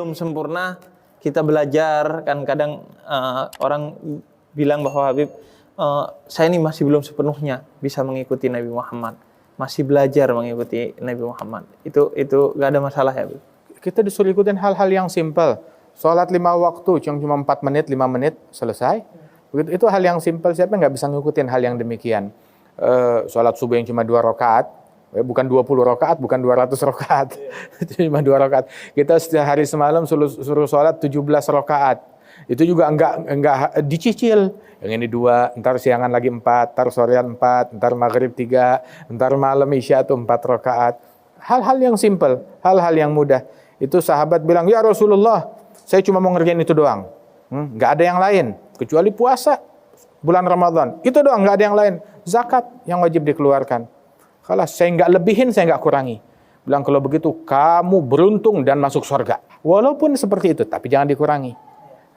belum sempurna, kita belajar. Kan kadang orang bilang bahwa Habib, saya ini masih belum sepenuhnya bisa mengikuti Nabi Muhammad, masih belajar mengikuti Nabi Muhammad. Itu gak ada masalah ya Habib? Kita disuruh ikutin hal-hal yang simpel. Sholat 5 waktu, cuma 4 menit, 5 menit, selesai. Begitu, itu hal yang simpel. Siapa yang nggak bisa ngikutin hal yang demikian? Sholat subuh yang cuma 2 rakaat, bukan 20 rakaat, bukan 200 rakaat. Cuma 2 rakaat. Kita sehari semalam suruh sholat 17 rakaat. Itu juga enggak dicicil. Yang ini 2, ntar siangan lagi 4, ntar sorean 4, ntar maghrib 3, ntar malam isya itu 4 rakaat. Hal-hal yang simpel, hal-hal yang mudah. Itu sahabat bilang, ya Rasulullah, saya cuma mau ngerjain itu doang. Nggak ada yang lain. Kecuali puasa bulan Ramadan. Itu doang, nggak ada yang lain. Zakat yang wajib dikeluarkan. Kalau saya nggak lebihin, saya nggak kurangi. Bilang kalau begitu, kamu beruntung dan masuk surga. Walaupun seperti itu, tapi jangan dikurangi.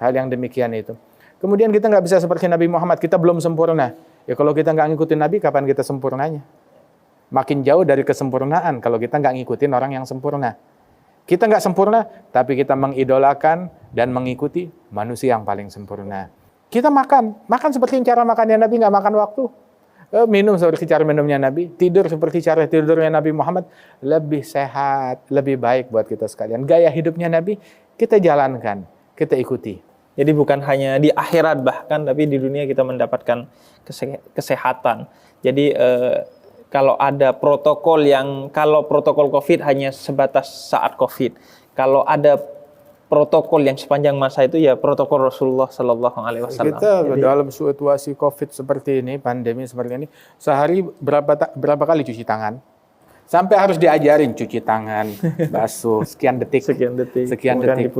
Hal yang demikian itu. Kemudian kita nggak bisa seperti Nabi Muhammad. Kita belum sempurna. Ya kalau kita nggak ngikutin Nabi, kapan kita sempurnanya? Makin jauh dari kesempurnaan kalau kita nggak ngikutin orang yang sempurna. Kita nggak sempurna, tapi kita mengidolakan dan mengikuti manusia yang paling sempurna. Kita makan seperti cara makannya Nabi, nggak makan waktu. Minum seperti cara minumnya Nabi, tidur seperti cara tidurnya Nabi Muhammad, lebih sehat, lebih baik buat kita sekalian. Gaya hidupnya Nabi, kita jalankan, kita ikuti. Jadi bukan hanya di akhirat bahkan, tapi di dunia kita mendapatkan kesehatan. Jadi kalau ada protokol kalau protokol COVID hanya sebatas saat COVID. Kalau ada protokol yang sepanjang masa itu ya protokol Rasulullah Sallallahu Alaihi Wasallam. Kita dalam situasi COVID seperti ini, pandemi seperti ini, sehari berapa kali cuci tangan? Sampai harus diajarin cuci tangan, basuh, sekian detik. Sekian detik.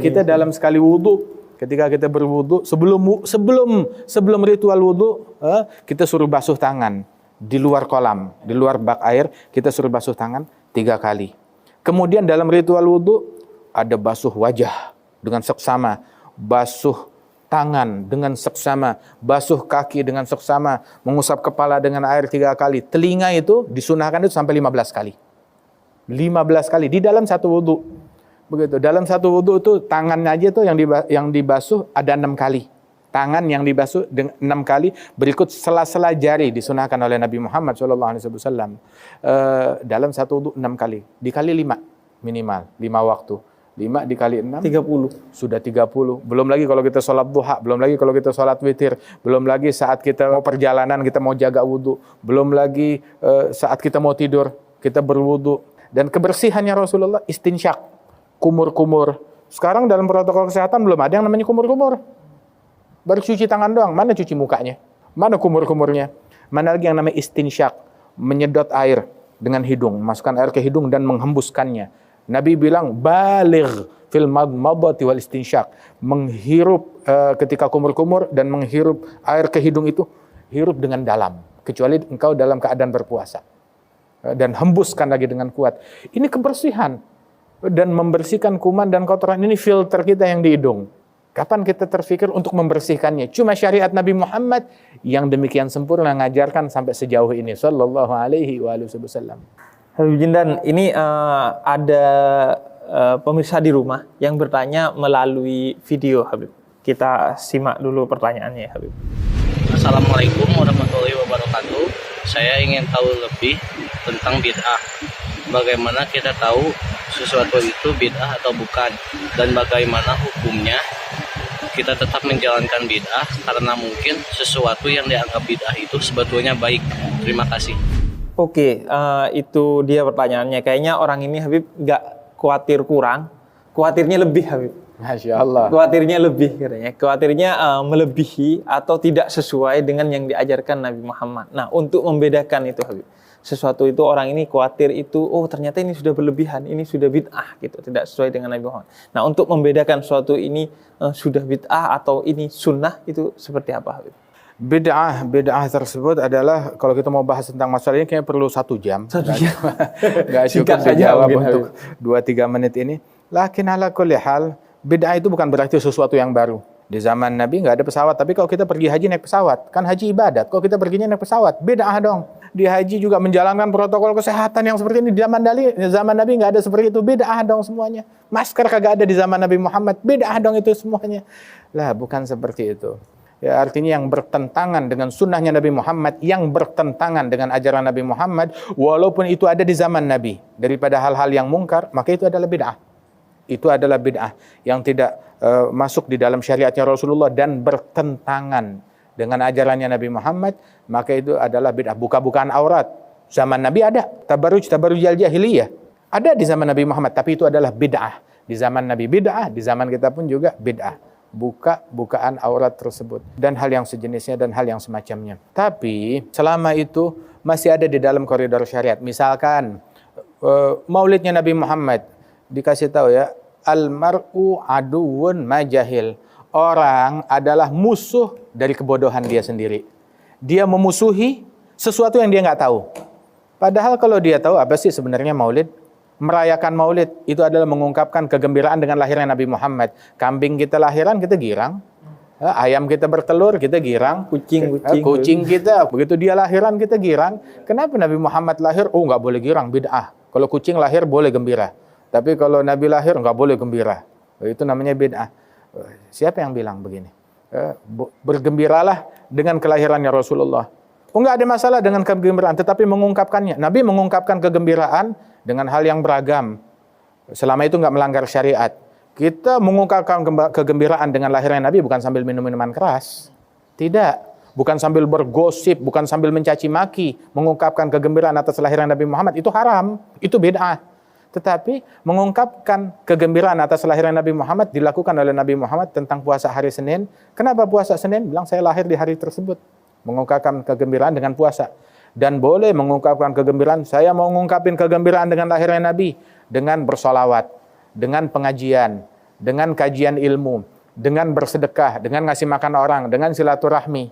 Kita dalam sekali wudhu, ketika kita berwudhu, sebelum ritual wudhu, kita suruh basuh tangan. Di luar kolam, di luar bak air, kita suruh basuh tangan 3 kali. Kemudian dalam ritual wudhu, ada basuh wajah dengan seksama, basuh tangan dengan seksama, basuh kaki dengan seksama, mengusap kepala dengan air 3 kali. Telinga itu disunahkan itu sampai 15 kali. 15 kali di dalam satu wudhu. Begitu. Dalam satu wudhu itu tangannya aja tuh yang dibasuh ada 6 kali. Tangan yang dibasuh 6 kali, berikut sela-sela jari disunahkan oleh Nabi Muhammad SAW. Dalam satu wudhu 6 kali, dikali 5 minimal, 5 waktu. 5 dikali 6, 30. Sudah 30. Belum lagi kalau kita sholat duha, belum lagi kalau kita sholat witir, belum lagi saat kita mau perjalanan, kita mau jaga wudhu, belum lagi saat kita mau tidur, kita berwudhu. Dan kebersihannya Rasulullah istinsyak, kumur-kumur. Sekarang dalam protokol kesehatan belum ada yang namanya kumur-kumur. Baru cuci tangan doang, mana cuci mukanya? Mana kumur-kumurnya? Mana lagi yang namanya istinsyak, menyedot air dengan hidung, masukkan air ke hidung dan menghembuskannya. Nabi bilang, baligh fil madmadati wal istinsyak, menghirup ketika kumur-kumur dan menghirup air ke hidung itu, hirup dengan dalam, kecuali engkau dalam keadaan berpuasa. Dan hembuskan lagi dengan kuat. Ini kebersihan. Dan membersihkan kuman dan kotoran, ini filter kita yang di hidung. Kapan kita terfikir untuk membersihkannya? Cuma syariat Nabi Muhammad yang demikian sempurna ngajarkan sampai sejauh ini. Sallallahu alaihi wasallam. Habib Jindan, ini ada pemirsa di rumah yang bertanya melalui video Habib. Kita simak dulu pertanyaannya Habib. Assalamualaikum warahmatullahi wabarakatuh. Saya ingin tahu lebih tentang bid'ah. Bagaimana kita tahu sesuatu itu bid'ah atau bukan? Dan bagaimana hukumnya kita tetap menjalankan bid'ah karena mungkin sesuatu yang dianggap bid'ah itu sebetulnya baik. Terima kasih. Oke, itu dia pertanyaannya. Kayaknya orang ini Habib nggak khawatir kurang, khawatirnya lebih Habib. Masya Allah. Khawatirnya lebih katanya. Khawatirnya melebihi atau tidak sesuai dengan yang diajarkan Nabi Muhammad. Nah, untuk membedakan itu Habib. Sesuatu itu orang ini khawatir itu, oh ternyata ini sudah berlebihan, ini sudah bid'ah gitu, tidak sesuai dengan Nabi Muhammad. Nah, untuk membedakan suatu ini sudah bid'ah atau ini sunnah, itu seperti apa Habib? Bid'ah tersebut adalah, kalau kita mau bahas tentang masalah ini kayaknya perlu 1 jam. 1 jam. Nggak cukup dijawab untuk 2-3 menit ini. Lakin ala kulli hal, bid'ah itu bukan berarti sesuatu yang baru. Di zaman Nabi nggak ada pesawat, tapi kalau kita pergi haji naik pesawat, kan haji ibadat. Kalau kita perginya naik pesawat, bid'ah dong. di haji juga menjalankan protokol kesehatan yang seperti ini. Di zaman Nabi nggak ada seperti itu, bid'ah dong semuanya. Masker kagak ada di zaman Nabi Muhammad, bid'ah dong itu semuanya. Lah bukan seperti itu. Ya, artinya yang bertentangan dengan sunnahnya Nabi Muhammad, yang bertentangan dengan ajaran Nabi Muhammad, walaupun itu ada di zaman Nabi, daripada hal-hal yang mungkar, maka itu adalah bid'ah. Itu adalah bid'ah yang tidak masuk di dalam syariatnya Rasulullah dan bertentangan dengan ajarannya Nabi Muhammad, maka itu adalah bid'ah. Buka-bukaan aurat, zaman Nabi ada. Tabarruj jahiliyah, ada di zaman Nabi Muhammad, tapi itu adalah bid'ah. Di zaman Nabi bid'ah, di zaman kita pun juga bid'ah. Bukaan aurat tersebut dan hal yang sejenisnya dan hal yang semacamnya. Tapi selama itu masih ada di dalam koridor syariat. Misalkan maulidnya Nabi Muhammad dikasih tahu ya, almar'u aduwwun majahil. Orang adalah musuh dari kebodohan dia sendiri. Dia memusuhi sesuatu yang dia nggak tahu. Padahal kalau dia tahu apa sih sebenarnya maulid? Merayakan maulid itu adalah mengungkapkan kegembiraan dengan lahirnya Nabi Muhammad. Kambing kita lahiran, kita girang. Ayam kita bertelur, kita girang. Kucing kita, begitu dia lahiran, kita girang. Kenapa Nabi Muhammad lahir? Oh, nggak boleh girang, bid'ah. Kalau kucing lahir, boleh gembira. Tapi kalau Nabi lahir, nggak boleh gembira. Itu namanya bid'ah. Siapa yang bilang begini? Bergembiralah dengan kelahirannya Rasulullah. Oh, nggak ada masalah dengan kegembiraan, tetapi mengungkapkannya. Nabi mengungkapkan kegembiraan dengan hal yang beragam. Selama itu nggak melanggar syariat. Kita mengungkapkan kegembiraan dengan lahirnya Nabi bukan sambil minum minuman keras. Tidak. Bukan sambil bergosip, bukan sambil mencaci maki. Mengungkapkan kegembiraan atas lahirnya Nabi Muhammad, itu haram. Itu bid'ah. Tetapi mengungkapkan kegembiraan atas lahirnya Nabi Muhammad dilakukan oleh Nabi Muhammad tentang puasa hari Senin. Kenapa puasa Senin? Bilang saya lahir di hari tersebut. Mengungkapkan kegembiraan dengan puasa. Dan boleh mengungkapkan kegembiraan, saya mau mengungkapkan kegembiraan dengan lahirnya Nabi, dengan bersolawat, dengan pengajian, dengan kajian ilmu, dengan bersedekah, dengan ngasih makan orang, dengan silaturahmi,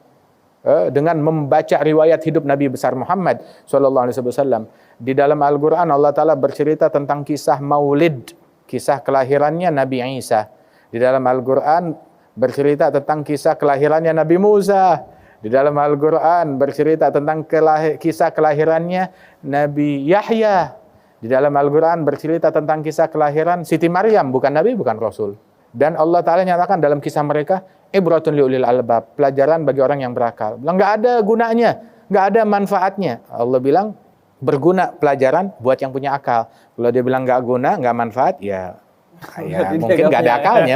dengan membaca riwayat hidup Nabi besar Muhammad SAW. Di dalam Al-Quran Allah Ta'ala bercerita tentang kisah maulid, kisah kelahirannya Nabi Isa. Di dalam Al-Quran bercerita tentang kisah kelahirannya Nabi Musa. Di dalam Al-Quran bercerita tentang kisah kelahirannya Nabi Yahya. Di dalam Al-Quran bercerita tentang kisah kelahiran Siti Maryam, bukan Nabi, bukan Rasul. Dan Allah Ta'ala nyatakan dalam kisah mereka, ibratun liulil albab, pelajaran bagi orang yang berakal. Bilang nggak ada gunanya, nggak ada manfaatnya. Allah bilang berguna pelajaran buat yang punya akal. Kalau dia bilang nggak guna, nggak manfaat, ya mungkin nggak ada akalnya,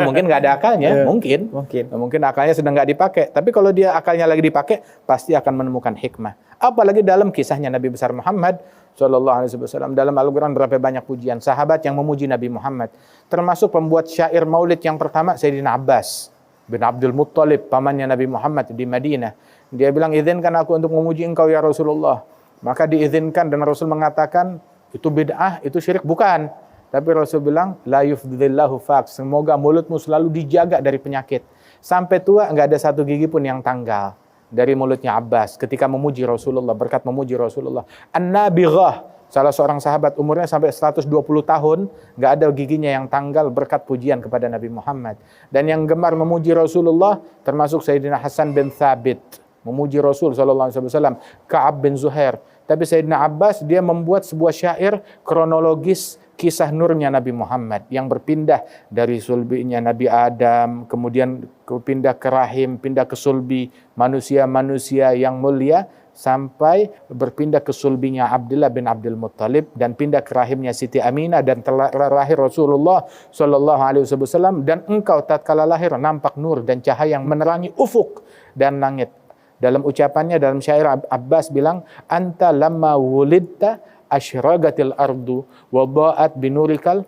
mungkin akalnya sedang nggak dipakai. Tapi kalau dia akalnya lagi dipakai, pasti akan menemukan hikmah. Apalagi dalam kisahnya Nabi besar Muhammad SAW. Dalam Al-Quran berapa banyak pujian sahabat yang memuji Nabi Muhammad. Termasuk pembuat syair maulid yang pertama, Sayyidina Abbas bin Abdul Muttalib, pamannya Nabi Muhammad di Madinah. Dia bilang, izinkan aku untuk memuji engkau ya Rasulullah. Maka diizinkan dan Rasul mengatakan, itu bid'ah, itu syirik, bukan. Tapi Rasul bilang, la yufdhillahu fak, semoga mulutmu selalu dijaga dari penyakit. Sampai tua nggak ada satu gigi pun yang tanggal dari mulutnya Abbas ketika memuji Rasulullah, berkat memuji Rasulullah. An-Nabighah, salah seorang sahabat umurnya sampai 120 tahun, nggak ada giginya yang tanggal berkat pujian kepada Nabi Muhammad. Dan yang gemar memuji Rasulullah termasuk Sayyidina Hasan bin Thabit, memuji Rasul SAW, Ka'ab bin Zuhair. Tapi Sayyidina Abbas dia membuat sebuah syair kronologis kisah nurnya Nabi Muhammad yang berpindah dari sulbinya Nabi Adam, kemudian pindah ke rahim, pindah ke sulbi manusia-manusia yang mulia, sampai berpindah ke sulbinya Abdullah bin Abdul Muttalib dan pindah ke rahimnya Siti Aminah dan terlahir Rasulullah SAW. Dan engkau tatkala lahir nampak nur dan cahaya yang menerangi ufuk dan langit. Dalam ucapannya dalam syair Abbas bilang, anta lamma wulidta asyragatil ardu wa dha'at binurikal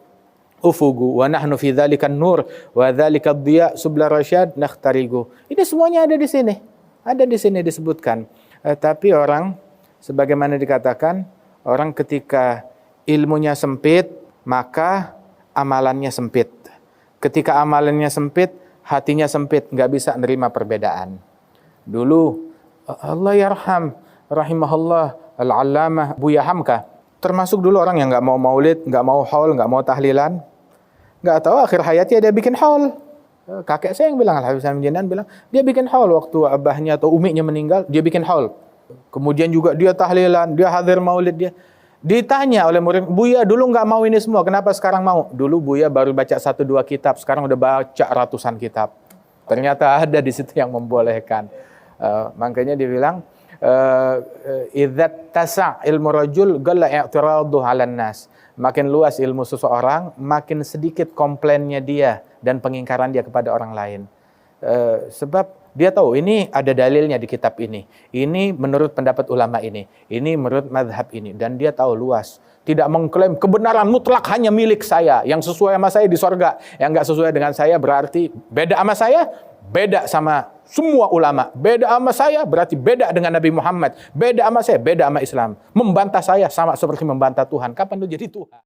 ufugu wa nahnu fi dzalikan nur wa dzalikad dhiya subla rasyad nakhtarigu. Ini semuanya ada di sini. Ada di sini disebutkan. Tapi orang sebagaimana dikatakan, orang ketika ilmunya sempit, maka amalannya sempit. Ketika amalannya sempit, hatinya sempit, enggak bisa nerima perbedaan. Dulu Allah yarham rahimahullah Al-Allamah Buya Hamka, termasuk dulu orang yang nggak mau maulid, nggak mau haul, nggak mau tahlilan, nggak tahu akhir hayatnya dia bikin haul. Kakek saya yang bilang, Al-Habib Salim Jinan bilang, dia bikin haul waktu abahnya atau uminya meninggal, dia bikin haul. Kemudian juga dia tahlilan, dia hadir maulid dia. Ditanya oleh murid, Buya dulu nggak mau ini semua, kenapa sekarang mau? Dulu Buya baru baca 1-2 kitab, sekarang udah baca ratusan kitab. Ternyata ada di situ yang membolehkan. Makanya dia bilang, idzat tasa' ilmu rajul galla i'tiradu 'alan nas. Makin luas ilmu seseorang, makin sedikit komplainnya dia dan pengingkaran dia kepada orang lain. Sebab dia tahu ini ada dalilnya di kitab ini. Ini menurut pendapat ulama ini menurut mazhab ini, dan dia tahu luas. Tidak mengklaim kebenaran mutlak hanya milik saya. Yang sesuai sama saya di sorga, yang nggak sesuai dengan saya berarti beda sama saya, beda sama semua ulama. Beda sama saya berarti beda dengan Nabi Muhammad. Beda sama saya, beda sama Islam. Membantah saya sama seperti membantah Tuhan. Kapan lu jadi Tuhan?